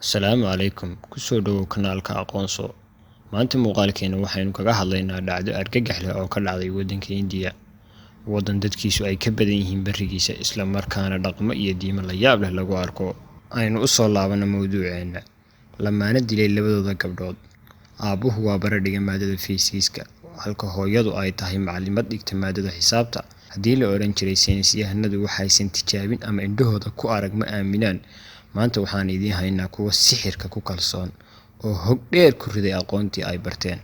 Asalaamu calaykum. Ku soo dhawow kanaalka Aqoonso. Maanta muuqaalkeena waxaynu kaga hadlaynaa dhacdo argagax leh oo ka dhacday waddanka Hindiya. Waddan dadkiisu ay ka badan yihiin barigiisa, isla markaana dhaqamo iyo diimo la yaab leh lagu arko. Aynu u soo laabano mawduuceena. Lamaane dilay labadooda gabdhood. Aabuhu waa bara dhiga maadada fiisiiska, halka hooyadu ay tahay macallimad dhigta maadada xisaabta. Haddii la oran jiray saynisyahanadu waxaysan tijaabin ama indhahooda ku arag ma aaminaan, maanta waxaan idiin haynaa kuwa sixirka ku kalsoon oo hog dheer ku riday aqoontii ay barteen.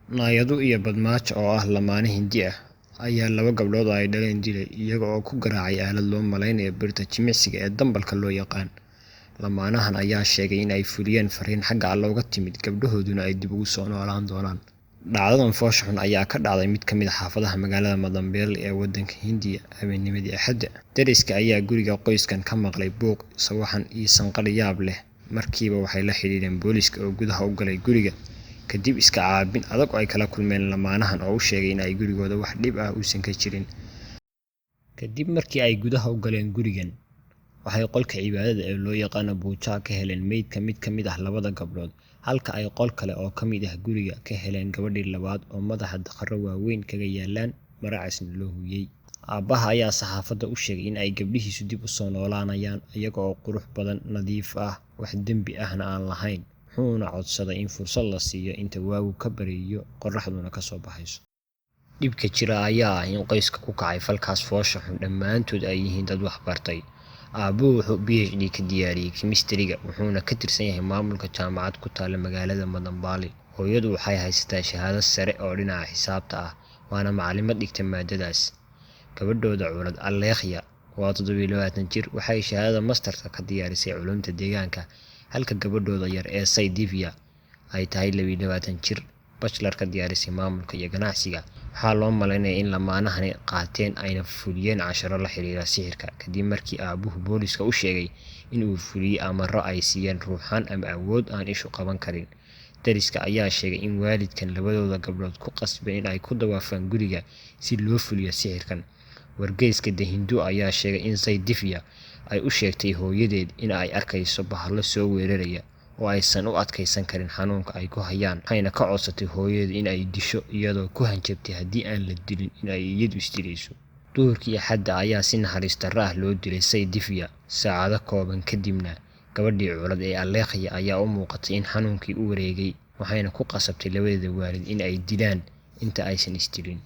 Naayadu iyo Badmaajo oo ah lamaane Hindi ah ayaa laba gabdhood oo ay dhaleen dilay iyaga oo ku garaacay aalad loo malaynayo birta jimicsiga ee dambalka loo yaqaan. Lamaanahan ayaa sheegay in ay fuliyeen fariin xagga Alle uga timid, gabdhahooduna ay dib ugu soo noolaan doonaan. Dhacdadan foosha xun ayaa ka dhacday mid ka mid ah xaafadaha magaalada Madambeli ee waddanka Hindiya habeennimadii Axadda. Deriska ayaa guriga qoyskan ka maqlay buuq, sawaxan iyo sanqadh yaab leh. Markiiba waxay la xiriireen booliiska oo gudaha u galay guriga. Kadib iska caabin adag oo ay kala kulmeen lamaanahan oo u sheegay in ay gurigooda wax dhib ah uusan ka jirin. Kadib markii ay gudaha u galeen gurigan, waxay qolka cibaadada ee loo yaqaan Puja ka heleen meydka mid ka mid ah labada gabdhood, halka ay qol kale oo ka mid ah guriga ka heleen gabadhii labaad oo madaxa dakharo waaweyn kaga yaalaan, maracasna loo huuyay. Aabbaha ayaa saxaafadda u sheegay in ay gabdhihiisu dib u soo noolaanayaan iyaga oo qurux badan, nadiif ah, wax dembi ahna aan lahayn. Wuxuuna codsaday in fursad la siiyo inta waagu ka bariyo qorraxduna ka soo baxayso. Dhibka jira ayaa ah in qoyska ku kacay falkaas foosha xun dhammaantood ay yihiin dad wax bartay. Aabuhu wuxuu PhD ka diyaariyay kimistriga, wuxuuna ka tirsan yahay maamulka jaamacad ku taalla magaalada Madambali. Hooyadu waxay haysataa shahaado sare oo dhinaca xisaabta ah, waana macallimad dhigta maadadaas. Gabadhooda cunad Alekhya waa 27 jir, waxay shahaadada masterka ka diyaarisay culuumta deegaanka, halka gabadhooda yar ee Sai Divya ay tahay 22 jir, bachelor ka diyaarisay maamulka iyo ganacsiga. Waxaa loo malaynayaa in lamaanahani qaateen ayna fuliyeen casharo la xiriira sixirka, kadib markii aabuhu booliiska u sheegay in uu fuliyay amarro ay siiyeen ruuxaan ama awood aan ishu qaban karin. Deriska ayaa sheegay in waalidkan labadooda gabdhood ku qasbeen in ay ku dawaafaan guriga si loo fuliyo sixirkan. Wargeyska The Hindu ayaa sheegay in Sai Divya ay u sheegtay hooyadeed in ay arkayso bahalo soo weeraraya oo aysan u adkaysan karin xanuunka ay ku hayaan, waxayna ka codsatay hooyadeed in ay disho iyadoo ku hanjabtay haddii aan la dilin in ay iyadu isdilayso. Duhurkii Axadda ayaa si naxariis darro ah loo dilay Sai Divya. Saacado kooban kadibna gabadhii cunad ee Alekhya ayaa u muuqatay in xanuunkii u wareegay, waxayna ku qasabtay labadeeda waalid in ay dilaan inta aysan isdilin.